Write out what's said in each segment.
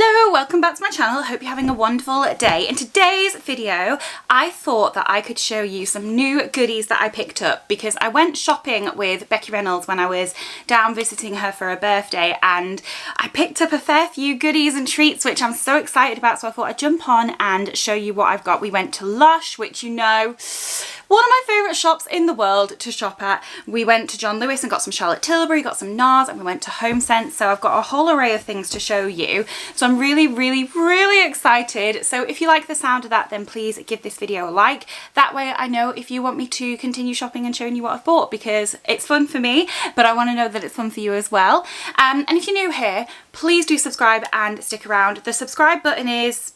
Hello, welcome back to my channel. I hope you're having a wonderful day. In today's video, I thought that I could show you some new goodies that I picked up because I went shopping with Becky Reynolds when I was down visiting her for her birthday, and I picked up a fair few goodies and treats which I'm so excited about, so I thought I'd jump on and show you what I've got. We went to Lush, which you know, one of my favourite shops in the world to shop at. We went to John Lewis and got some Charlotte Tilbury, got some Nars, and we went to Homesense, so I've got a whole array of things to show you. So I'm really excited. So if you like the sound of that, then please give this video a like. That way I know if you want me to continue shopping and showing you what I've bought, because it's fun for me, but I want to know that it's fun for you as well. And if you're new here, please do subscribe and stick around. The subscribe button is,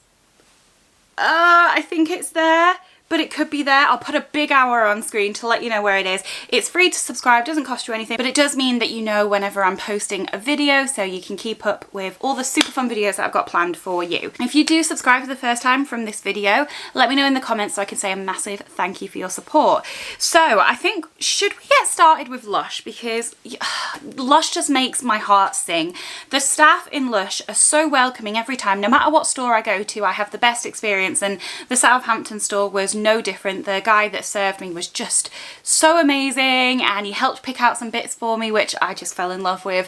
I think it's there, but it could be there. I'll put a big hour on screen to let you know where it is. It's free to subscribe, doesn't cost you anything, but it does mean that you know whenever I'm posting a video, so you can keep up with all the super fun videos that I've got planned for you. If you do subscribe for the first time from this video, let me know in the comments so I can say a massive thank you for your support. So I think, should we get started with Lush? Because Lush just makes my heart sing. The staff in Lush are so welcoming every time. No matter what store I go to, I have the best experience, and the Southampton store was no different. The guy that served me was just so amazing, and he helped pick out some bits for me which I just fell in love with.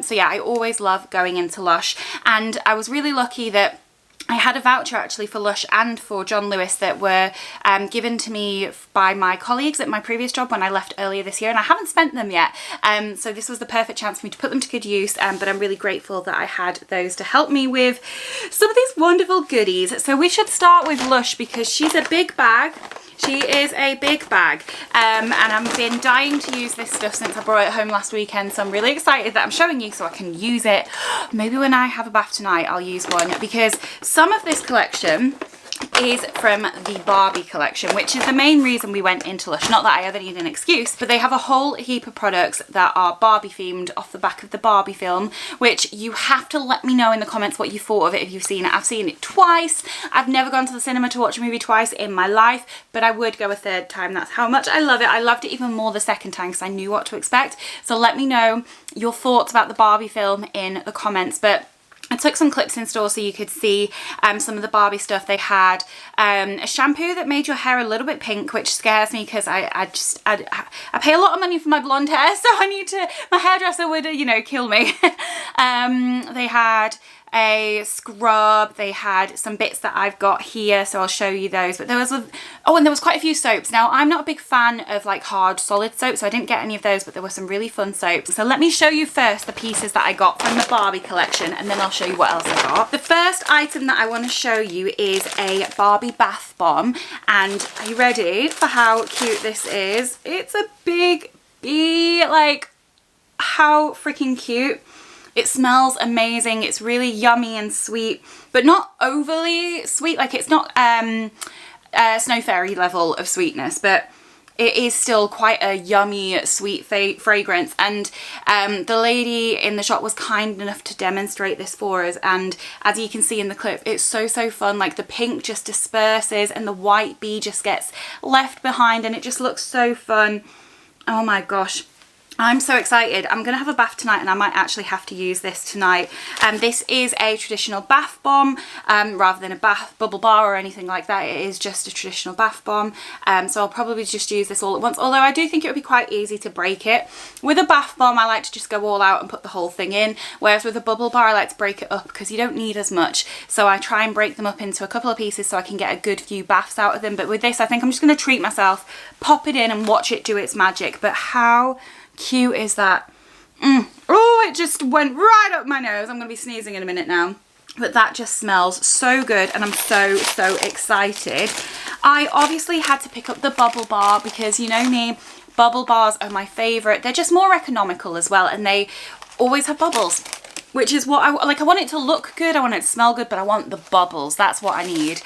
So yeah, I always love going into Lush, and I was really lucky that I had a voucher actually for Lush and for John Lewis that were given to me by my colleagues at my previous job when I left earlier this year, and I haven't spent them yet. So this was the perfect chance for me to put them to good use, but I'm really grateful that I had those to help me with some of these wonderful goodies. So we should start with Lush because she's a big bag. She is a big bag, and I've been dying to use this stuff since I brought it home last weekend, so I'm really excited that I'm showing you so I can use it. Maybe when I have a bath tonight I'll use one, because some of this collection is from the Barbie collection, which is the main reason we went into Lush. Not that I ever need an excuse, but they have a whole heap of products that are Barbie themed off the back of the Barbie film, which you have to let me know in the comments what you thought of it if you've seen it. I've seen it twice. I've never gone to the cinema to watch a movie twice in my life, but I would go a third time. That's how much I love it. I loved it even more the second time because I knew what to expect. So let me know your thoughts about the Barbie film in the comments. But I took some clips in store so you could see some of the Barbie stuff. They had a shampoo that made your hair a little bit pink, which scares me because I pay a lot of money for my blonde hair, so I need to, my hairdresser would, you know, kill me. They had a scrub, they had some bits that I've got here, so I'll show you those. But there was and there was quite a few soaps. Now I'm not a big fan of like hard solid soap, so I didn't get any of those, but there were some really fun soaps. So let me show you first the pieces that I got from the Barbie collection, and then I'll show you what else I got. The first item that I want to show you is a Barbie bath bomb, and are you ready for how cute this is? It's a big bee, like how freaking cute. It smells amazing. It's really yummy and sweet, but not overly sweet. Like it's not Snow Fairy level of sweetness, but it is still quite a yummy, sweet fragrance. And the lady in the shop was kind enough to demonstrate this for us. And as you can see in the clip, it's so fun. Like the pink just disperses and the white bee just gets left behind, and it just looks so fun. Oh my gosh. I'm so excited. I'm going to have a bath tonight, and I might actually have to use this tonight. This is a traditional bath bomb rather than a bath bubble bar or anything like that. It is just a traditional bath bomb. So I'll probably just use this all at once, although I do think it would be quite easy to break it. With a bath bomb, I like to just go all out and put the whole thing in, whereas with a bubble bar, I like to break it up because you don't need as much. So I try and break them up into a couple of pieces so I can get a good few baths out of them. But with this, I think I'm just going to treat myself, pop it in and watch it do its magic. But how cute is that? Oh, it just went right up my nose. I'm gonna be sneezing in a minute now, but that just smells so good, and I'm so excited. I obviously had to pick up the bubble bar because, you know me, bubble bars are my favorite. They're just more economical as well, and they always have bubbles, which is what I like. I want it to look good, I want it to smell good, but I want the bubbles. That's what I need.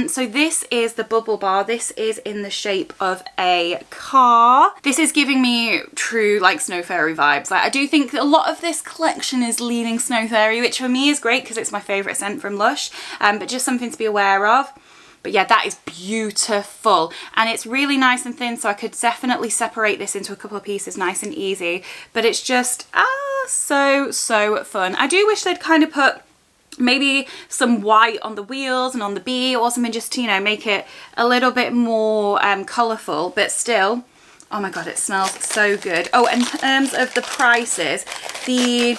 So this is the bubble bar. This is in the shape of a car. This is giving me true like Snow Fairy vibes. Like I do think that a lot of this collection is leaning Snow Fairy, which for me is great because it's my favourite scent from Lush, but just something to be aware of. But yeah, that is beautiful, and it's really nice and thin, so I could definitely separate this into a couple of pieces nice and easy. But it's just so fun. I do wish they'd kind of put maybe some white on the wheels and on the bee or something, just to, you know, make it a little bit more colourful, but still, oh my god, it smells so good. Oh, in terms of the prices, the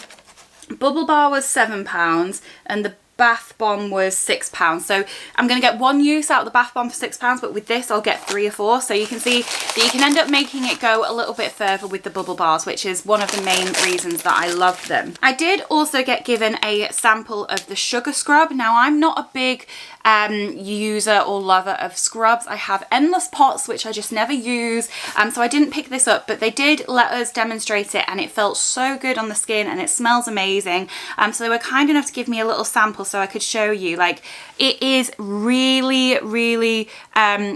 bubble bar was £7 and the bath bomb was £6. So I'm going to get one use out of the bath bomb for £6, but with this I'll get 3 or 4. So you can see that you can end up making it go a little bit further with the bubble bars, which is one of the main reasons that I love them. I did also get given a sample of the sugar scrub. Now, I'm not a big user or lover of scrubs. I have endless pots which I just never use, so I didn't pick this up, but they did let us demonstrate it and it felt so good on the skin and it smells amazing. So they were kind enough to give me a little sample so I could show you. Like, it is really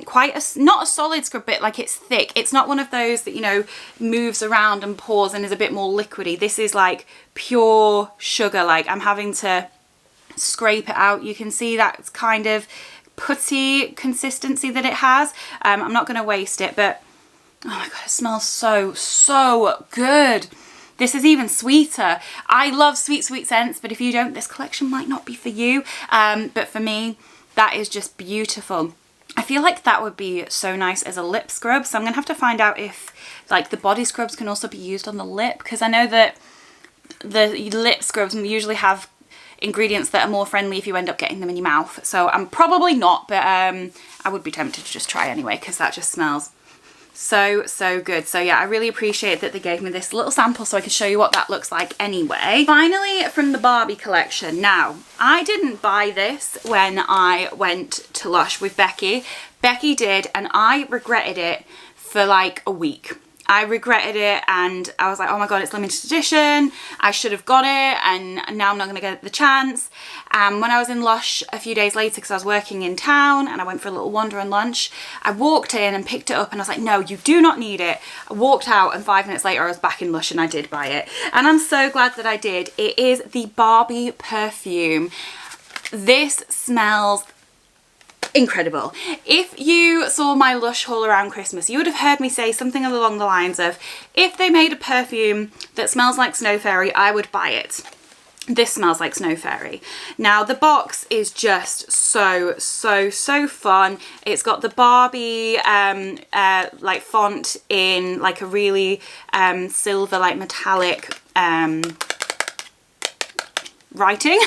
quite a, not a solid scrub, but like it's thick. It's not one of those that, you know, moves around and pours and is a bit more liquidy. This is like pure sugar. Like, I'm having to scrape it out. You can see that kind of putty consistency that it has. I'm not going to waste it, but oh my god, it smells so good. This is even sweeter. I love sweet scents, but if you don't, this collection might not be for you. But for me, that is just beautiful. I feel like that would be so nice as a lip scrub, so I'm gonna have to find out if like the body scrubs can also be used on the lip, because I know that the lip scrubs usually have ingredients that are more friendly if you end up getting them in your mouth. So I'm probably not, but I would be tempted to just try anyway, because that just smells so good. So yeah, I really appreciate that they gave me this little sample so I could show you what that looks like anyway. Finally, from the Barbie collection. Now, I didn't buy this when I went to Lush with Becky. Becky did, and I regretted it for like a week. I regretted it and I was like, oh my god, it's limited edition, I should have got it, and now I'm not going to get the chance. When I was in Lush a few days later, because I was working in town and I went for a little wander and lunch, I walked in and picked it up and I was like, no, you do not need it. I walked out and 5 minutes later I was back in Lush and I did buy it. And I'm so glad that I did. It is the Barbie perfume. This smells incredible. If you saw my Lush haul around Christmas, you would have heard me say something along the lines of, if they made a perfume that smells like Snow Fairy, I would buy it. This smells like Snow Fairy. Now, the box is just so fun. It's got the Barbie like font in like a really silver, like metallic writing.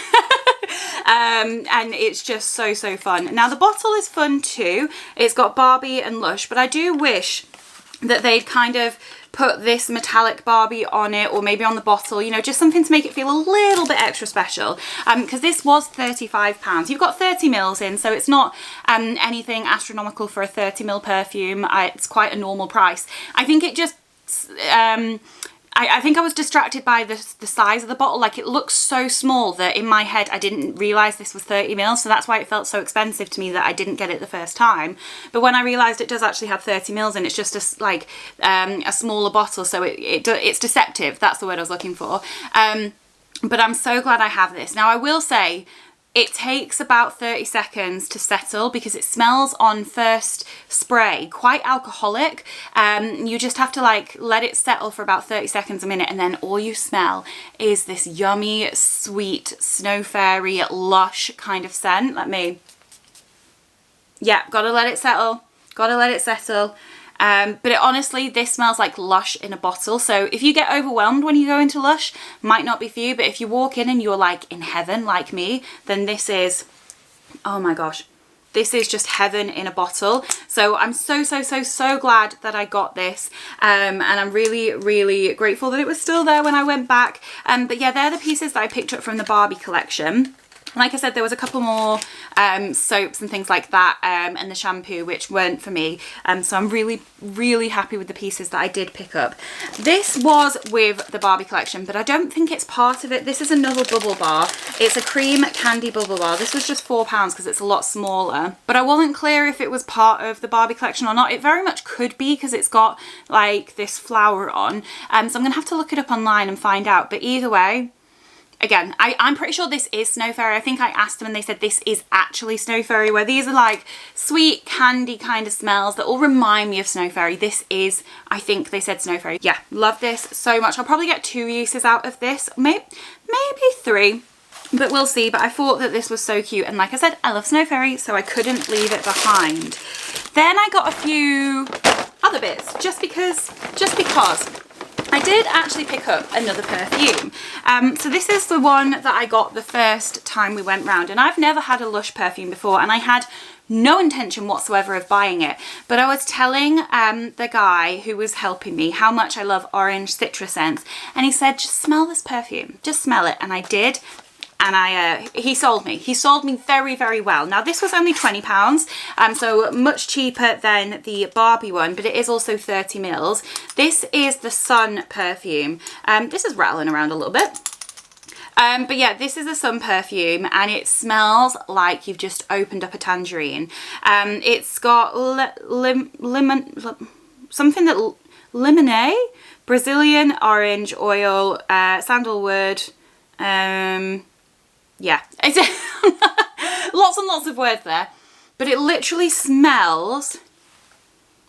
And it's just so fun. Now, the bottle is fun too. It's got Barbie and Lush, but I do wish that they'd kind of put this metallic Barbie on it, or maybe on the bottle, you know, just something to make it feel a little bit extra special, because this was £35. You've got 30 mils in, so it's not anything astronomical for a 30ml perfume. It's quite a normal price. I think it just I think I was distracted by the size of the bottle. Like, it looks so small that in my head I didn't realise this was 30 mils, so that's why it felt so expensive to me that I didn't get it the first time. But when I realised it does actually have 30 mils and it's just a smaller bottle, so it's deceptive. That's the word I was looking for. But I'm so glad I have this. Now, I will say, it takes about 30 seconds to settle because it smells on first spray quite alcoholic. You just have to like let it settle for about 30 seconds, a minute, and then all you smell is this yummy, sweet, Snow Fairy, Lush kind of scent. Gotta let it settle. Gotta let it settle. But honestly, this smells like Lush in a bottle. So if you get overwhelmed when you go into Lush, might not be for you. But if you walk in and you're like in heaven like me, then this is, oh my gosh, this is just heaven in a bottle. So I'm so glad that I got this. And I'm really grateful that it was still there when I went back. But yeah, they're the pieces that I picked up from the Barbie collection. Like I said, there was a couple more soaps and things like that, and the shampoo, which weren't for me. So I'm really happy with the pieces that I did pick up. This was with the Barbie collection, but I don't think it's part of it. This is another bubble bar. It's a cream candy bubble bar. This was just £4 because it's a lot smaller. But I wasn't clear if it was part of the Barbie collection or not. It very much could be because it's got like this flower on. So I'm going to have to look it up online and find out. But either way, again, I'm pretty sure this is Snow Fairy. I think I asked them and they said this is actually Snow Fairy, where these are like sweet candy kind of smells that all remind me of Snow Fairy. This is, I think they said Snow Fairy. Yeah, love this so much. I'll probably get 2 uses out of this, maybe 3. but we'll see. But I thought that this was so cute, and like I said, I love Snow Fairy, so I couldn't leave it behind. Then I got a few other bits just because I did actually pick up another perfume. So this is the one that I got the first time we went round, and I've never had a Lush perfume before, and I had no intention whatsoever of buying it, but I was telling the guy who was helping me how much I love orange citrus scents, and he said, just smell this perfume, just smell it. And I did, and he sold me very, very well. Now this was only £20, so much cheaper than the Barbie one, but it is also 30 mils. This is the Sun perfume. This is rattling around a little bit. But yeah, this is a Sun perfume, and it smells like you've just opened up a tangerine. It's got lemonade, Brazilian orange oil, sandalwood, yeah, it's lots and lots of words there, but it literally smells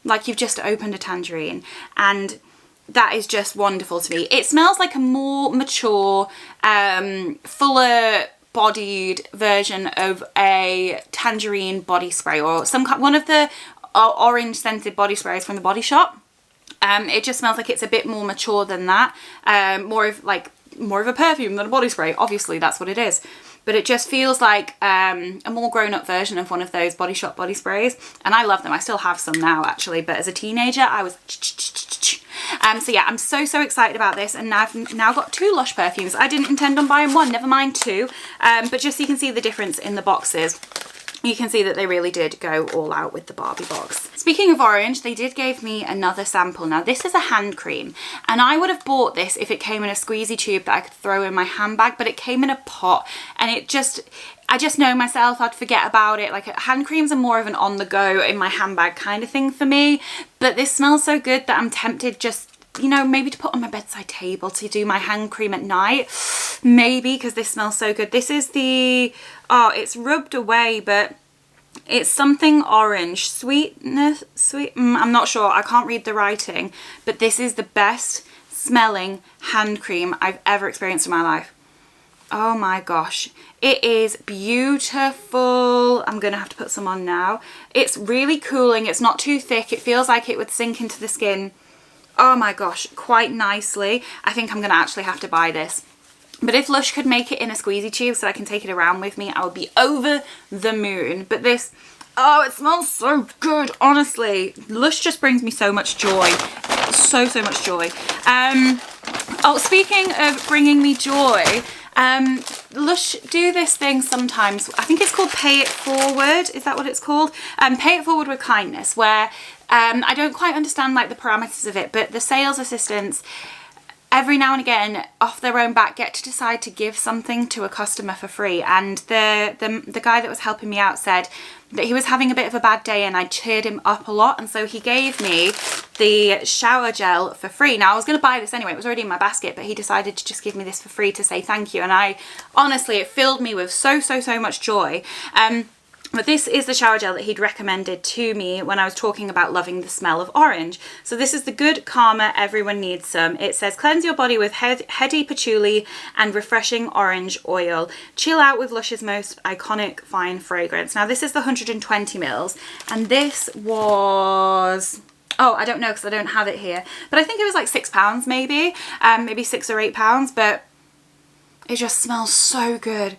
like you've just opened a tangerine, and that is just wonderful to me. It smells like a more mature, fuller bodied version of a tangerine body spray, or one of the orange scented body sprays from the Body Shop. It just smells like it's a bit more mature than that. More of a perfume than a body spray. Obviously that's what it is, but it just feels like a more grown-up version of one of those Body Shop body sprays, and I love them. I still have some now actually, but as a teenager I was so yeah, I'm so excited about this, and I've now got 2 Lush perfumes. I didn't intend on buying one, never mind 2, but just so you can see the difference in the boxes, you can see that they really did go all out with the Barbie box. Speaking of orange, they did give me another sample. Now this is a hand cream, and I would have bought this if it came in a squeezy tube that I could throw in my handbag, but it came in a pot, and I just know myself, I'd forget about it. Like, hand creams are more of an on the go in my handbag kind of thing for me, but this smells so good that I'm tempted just, you know, maybe to put on my bedside table to do my hand cream at night, maybe, because this smells so good. This is the, oh, it's rubbed away, but it's something orange, I'm not sure, I can't read the writing, but this is the best smelling hand cream I've ever experienced in my life. Oh my gosh, it is beautiful. I'm gonna have to put some on now. It's really cooling, it's not too thick, it feels like it would sink into the skin, oh my gosh, quite nicely. I think I'm gonna actually have to buy this. But if Lush could make it in a squeezy tube so I can take it around with me, I would be over the moon. But this, oh, it smells so good, honestly. Lush just brings me so much joy. So much joy. Oh, speaking of bringing me joy, Lush do this thing sometimes. I think it's called Pay It Forward. Is that what it's called? Pay It Forward with Kindness, where I don't quite understand like the parameters of it, but the sales assistants every now and again off their own back get to decide to give something to a customer for free, and the guy that was helping me out said that he was having a bit of a bad day and I cheered him up a lot, and so he gave me the shower gel for free. Now I was going to buy this anyway, it was already in my basket, but he decided to just give me this for free to say thank you, and I honestly, it filled me with so much joy. But this is the shower gel that he'd recommended to me when I was talking about loving the smell of orange. So this is the Good Karma Everyone Needs Some. It says cleanse your body with heady patchouli and refreshing orange oil. Chill out with Lush's most iconic fine fragrance. Now this is the 120 mils, and this was, oh, I don't know because I don't have it here, but I think it was like £6 maybe, maybe £6 or £8, but it just smells so good.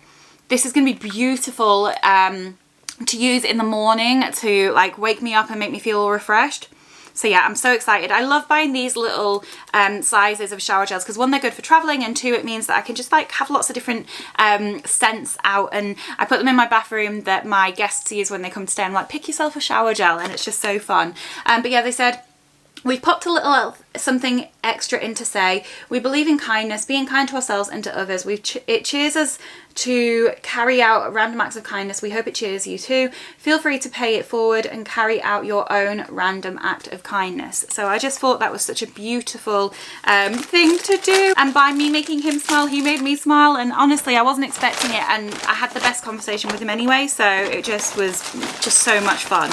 This is going to be beautiful to use in the morning to like wake me up and make me feel all refreshed. So yeah, I'm so excited. I love buying these little sizes of shower gels because one, they're good for traveling, and two, it means that I can just like have lots of different scents out, and I put them in my bathroom that my guests use when they come to stay. I'm like, pick yourself a shower gel, and it's just so fun. But yeah, they said we've popped a little something extra in to say we believe in kindness, being kind to ourselves and to others. It cheers us to carry out random acts of kindness. We hope it cheers you too. Feel free to pay it forward and carry out your own random act of kindness. So I just thought that was such a beautiful thing to do, and by me making him smile, he made me smile, and honestly I wasn't expecting it, and I had the best conversation with him anyway, so it just was just so much fun.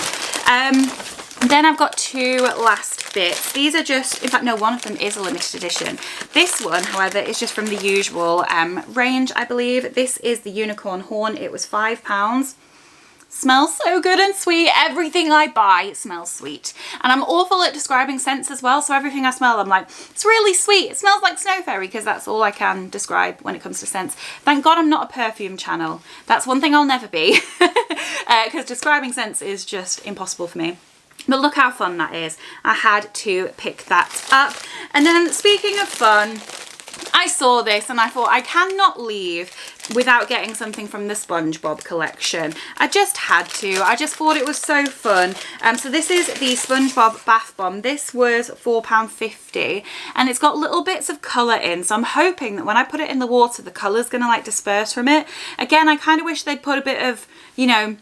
Then I've got two last bits. These are just, in fact no, one of them is a limited edition. This one, however, is just from the usual range, I believe. This is the unicorn horn. It was £5. Smells so good and sweet. Everything I buy smells sweet. And I'm awful at describing scents as well, so everything I smell I'm like, it's really sweet. It smells like Snow Fairy, because that's all I can describe when it comes to scents. Thank God I'm not a perfume channel. That's one thing I'll never be, because describing scents is just impossible for me. But look how fun that is. I had to pick that up. And then speaking of fun, I saw this and I thought I cannot leave without getting something from the SpongeBob collection. I just had to. I just thought it was so fun. So this is the SpongeBob Bath Bomb. This was £4.50 and it's got little bits of colour in. So I'm hoping that when I put it in the water, the colour's going to like disperse from it. Again, I kind of wish they'd put a bit of, you know,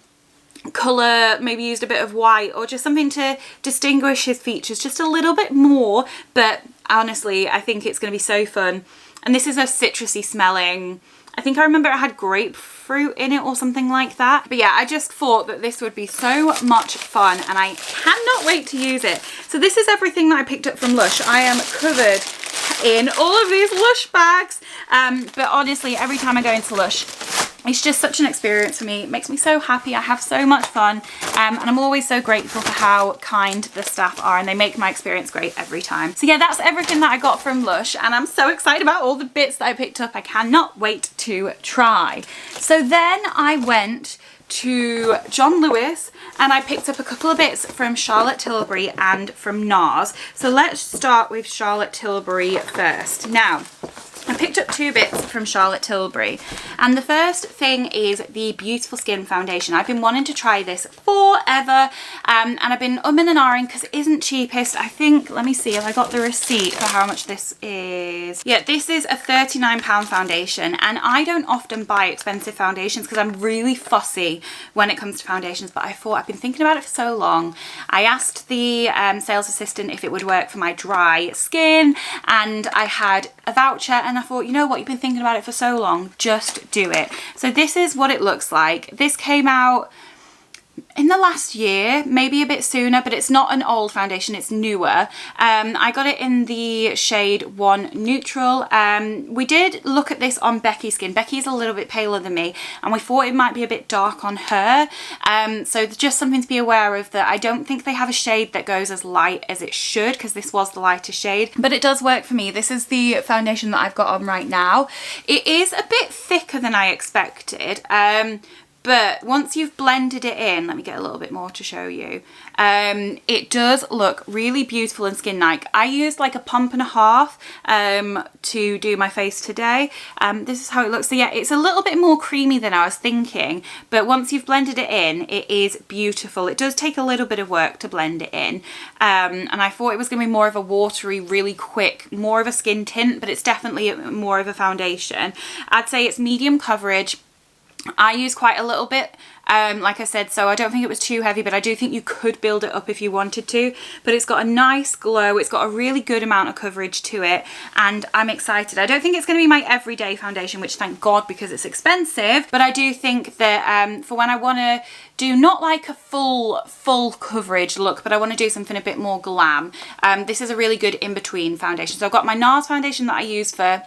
colour, maybe used a bit of white or just something to distinguish his features just a little bit more. But honestly, I think it's going to be so fun. And this is a citrusy smelling, I think I remember it had grapefruit in it or something like that. But yeah, I just thought that this would be so much fun and I cannot wait to use it. So this is everything that I picked up from Lush. I am covered in all of these Lush bags. But honestly, every time I go into Lush, it's just such an experience for me. It makes me so happy. I have so much fun. And I'm always so grateful for how kind the staff are and they make my experience great every time. So yeah, that's everything that I got from Lush and I'm so excited about all the bits that I picked up. I cannot wait to try. So then I went to John Lewis and I picked up a couple of bits from Charlotte Tilbury and from Nars. So let's start with Charlotte Tilbury first. Now, I picked up two bits from Charlotte Tilbury and the first thing is the Beautiful Skin Foundation. I've been wanting to try this forever and I've been umming and ahhing because it isn't cheapest. I think, let me see if I got the receipt for how much this is. Yeah, this is a £39 foundation and I don't often buy expensive foundations because I'm really fussy when it comes to foundations, but I thought I've been thinking about it for so long. I asked the sales assistant if it would work for my dry skin and I had a voucher and I thought, you know what, you've been thinking about it for so long, just do it. So this is what it looks like. This came out in the last year, maybe a bit sooner, but it's not an old foundation, it's newer. I got it in the shade 1 Neutral. We did look at this on Becky's skin. Becky's a little bit paler than me and we thought it might be a bit dark on her. So just something to be aware of, that I don't think they have a shade that goes as light as it should, because this was the lightest shade, but it does work for me. This is the foundation that I've got on right now. It is a bit thicker than I expected. But once you've blended it in, let me get a little bit more to show you. It does look really beautiful and skin-like. I used like a pump and a half to do my face today. This is how it looks. So yeah, it's a little bit more creamy than I was thinking, but once you've blended it in, it is beautiful. It does take a little bit of work to blend it in. And I thought it was going to be more of a watery, really quick, more of a skin tint, but it's definitely more of a foundation. I'd say it's medium coverage. I use quite a little bit, like I said, so I don't think it was too heavy, but I do think you could build it up if you wanted to. But it's got a nice glow, it's got a really good amount of coverage to it, and I'm excited. I don't think it's going to be my everyday foundation, which thank God, because it's expensive, but I do think that for when I want to do not like a full coverage look, but I want to do something a bit more glam, this is a really good in-between foundation. So I've got my Nars foundation that I use for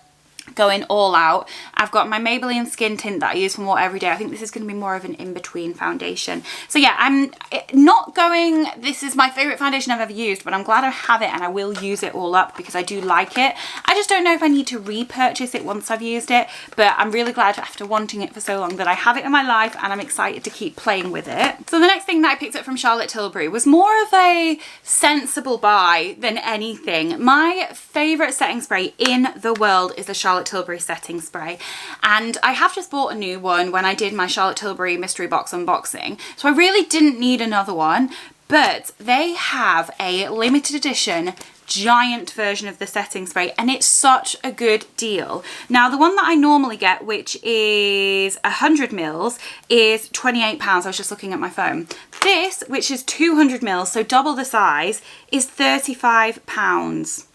going all out. I've got my Maybelline skin tint that I use for more everyday. I think this is going to be more of an in-between foundation. So yeah, I'm not going, this is my favourite foundation I've ever used, but I'm glad I have it and I will use it all up because I do like it. I just don't know if I need to repurchase it once I've used it, but I'm really glad after wanting it for so long that I have it in my life and I'm excited to keep playing with it. So the next thing that I picked up from Charlotte Tilbury was more of a sensible buy than anything. My favourite setting spray in the world is the Charlotte Tilbury setting spray, and I have just bought a new one when I did my Charlotte Tilbury mystery box unboxing, so I really didn't need another one, but they have a limited edition giant version of the setting spray and it's such a good deal. Now the one that I normally get, which is 100 mils, is £28. I was just looking at my phone. This, which is 200 mils, so double the size, is £35.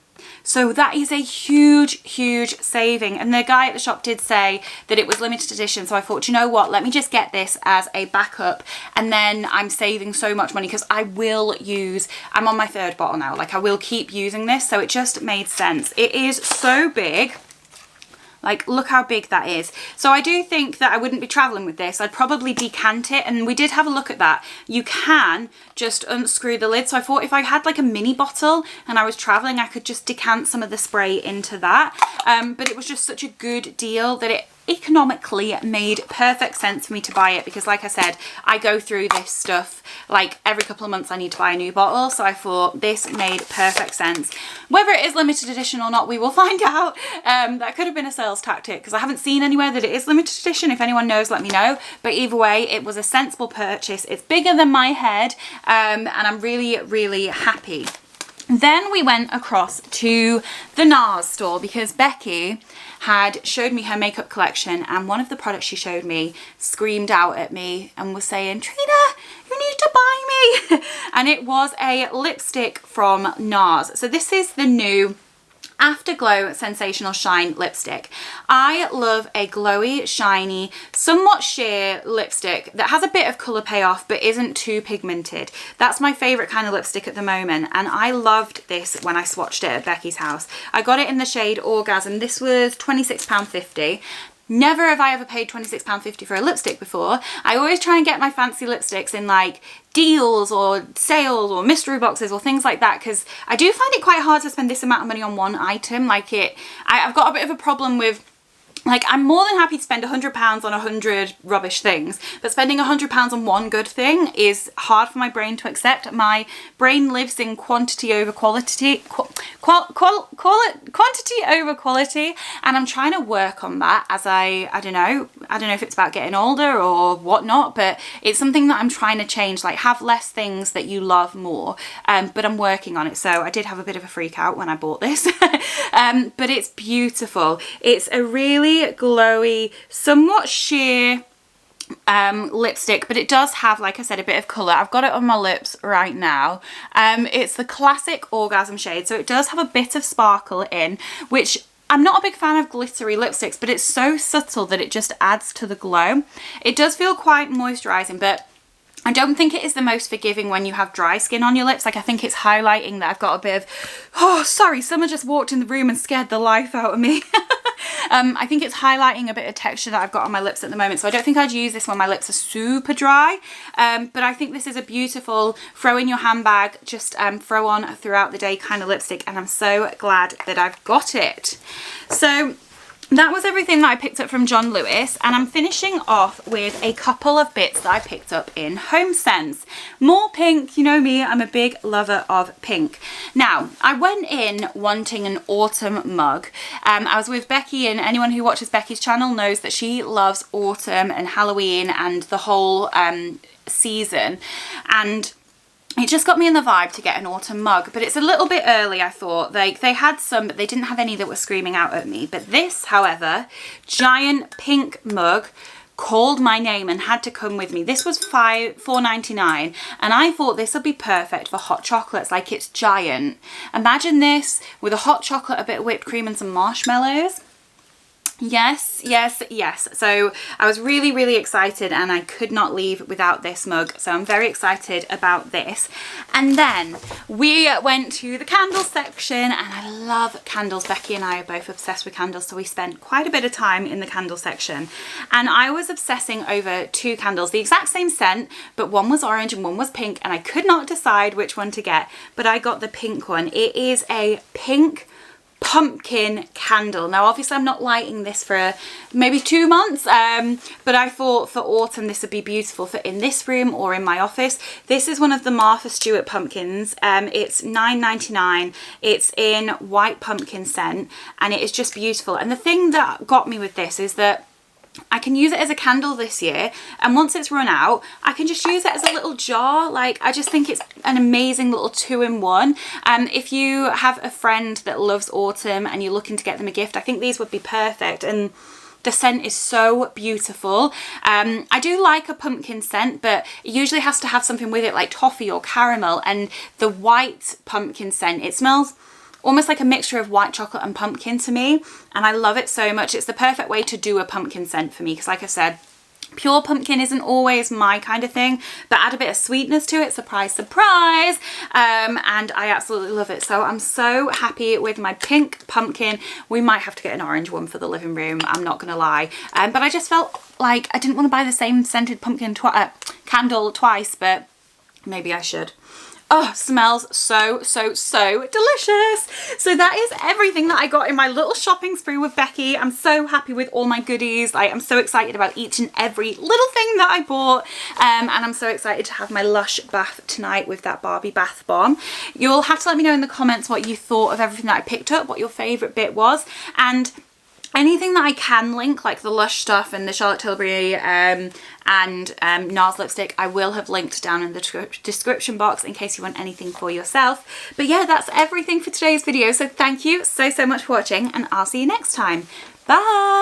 So that is a huge saving. And the guy at the shop did say that it was limited edition. So I thought, you know what, let me just get this as a backup. And then I'm saving so much money because I will use, I'm on my 3rd bottle now. Like I will keep using this. So it just made sense. It is so big. Like, look how big that is. So I do think that I wouldn't be traveling with this. I'd probably decant it. And we did have a look at that. You can just unscrew the lid. So I thought if I had like a mini bottle and I was traveling, I could just decant some of the spray into that. But it was just such a good deal that it economically made perfect sense for me to buy it, because like I said, I go through this stuff like every couple of months. I need to buy a new bottle, so I thought this made perfect sense. Whether it is limited edition or not, we will find out. That could have been a sales tactic because I haven't seen anywhere that it is limited edition. If anyone knows, let me know. But either way, it was a sensible purchase. It's bigger than my head, and I'm really happy. Then we went across to the Nars store because Becky had showed me her makeup collection, and one of the products she showed me screamed out at me and was saying, Trina, you need to buy me. And it was a lipstick from Nars. So this is the new Afterglow Sensational Shine lipstick. I love a glowy, shiny, somewhat sheer lipstick that has a bit of colour payoff but isn't too pigmented. That's my favourite kind of lipstick at the moment, and I loved this when I swatched it at Becky's house. I got it in the shade Orgasm. This was £26.50. Never have I ever paid £26.50 for a lipstick before. I always try and get my fancy lipsticks in like deals or sales or mystery boxes or things like that, because I do find it quite hard to spend this amount of money on one item. Like I've got a bit of a problem with, like, I'm more than happy to spend £100 on 100 rubbish things, but spending £100 on one good thing is hard for my brain to accept. My brain lives in quantity over quality, quantity over quality, and I'm trying to work on that as I don't know if it's about getting older or whatnot, but it's something that I'm trying to change, like have less things that you love more, but I'm working on it. So I did have a bit of a freak out when I bought this, but it's beautiful. It's a really glowy, somewhat sheer lipstick, but it does have, like I said, a bit of colour. I've got it on my lips right now. It's the classic Orgasm shade, so it does have a bit of sparkle in, which I'm not a big fan of glittery lipsticks, but it's so subtle that it just adds to the glow. It does feel quite moisturising, but I don't think it is the most forgiving when you have dry skin on your lips. Like, I think it's highlighting that I've got a bit of, oh, sorry, someone just walked in the room and scared the life out of me. I think it's highlighting a bit of texture that I've got on my lips at the moment. So I don't think I'd use this when my lips are super dry. But I think this is a beautiful throw in your handbag, just throw on throughout the day kind of lipstick. And I'm so glad that I've got it. So that was everything that I picked up from John Lewis, and I'm finishing off with a couple of bits that I picked up in Homesense. More pink, you know me, I'm a big lover of pink. Now, I went in wanting an autumn mug. I was with Becky, and anyone who watches Becky's channel knows that she loves autumn and Halloween and the whole season, and it just got me in the vibe to get an autumn mug, but it's a little bit early, I thought. They had some, but they didn't have any that were screaming out at me. But this, however, giant pink mug called my name and had to come with me. This was $4.99, and I thought this would be perfect for hot chocolates. Like, it's giant. Imagine this with a hot chocolate, a bit of whipped cream and some marshmallows. Yes, yes, yes. So I was really excited, and I could not leave without this mug. So I'm very excited about this. And then we went to the candles section, and I love candles. Becky and I are both obsessed with candles, so we spent quite a bit of time in the candle section. And I was obsessing over two candles, the exact same scent, but one was orange and one was pink, and I could not decide which one to get, but I got the pink one. It is a pink pumpkin candle. Now obviously I'm not lighting this for maybe 2 months, but I thought for autumn this would be beautiful for in this room or in my office. This is one of the Martha Stewart pumpkins. It's $9.99. It's in white pumpkin scent, and it is just beautiful. And the thing that got me with this is that I can use it as a candle this year, and once it's run out I can just use it as a little jar. Like, I just think it's an amazing little 2-in-1. If you have a friend that loves autumn and you're looking to get them a gift, I think these would be perfect. And the scent is so beautiful. I do like a pumpkin scent, but it usually has to have something with it like toffee or caramel, and the white pumpkin scent, it smells almost like a mixture of white chocolate and pumpkin to me, and I love it so much. It's the perfect way to do a pumpkin scent for me, because like I said, pure pumpkin isn't always my kind of thing, but add a bit of sweetness to it, surprise, surprise, and I absolutely love it. So I'm so happy with my pink pumpkin. We might have to get an orange one for the living room, I'm not gonna lie, but I just felt like I didn't want to buy the same scented pumpkin candle twice, but maybe I should. Oh, smells so, so, so delicious. So that is everything that I got in my little shopping spree with Becky. I'm so happy with all my goodies. Like, I'm so excited about each and every little thing that I bought. And I'm so excited to have my Lush bath tonight with that Barbie bath bomb. You'll have to let me know in the comments what you thought of everything that I picked up, what your favourite bit was. And anything that I can link, like the Lush stuff and the Charlotte Tilbury and Nars lipstick, I will have linked down in the description box in case you want anything for yourself. But yeah, that's everything for today's video. So thank you so, so much for watching, and I'll see you next time. Bye!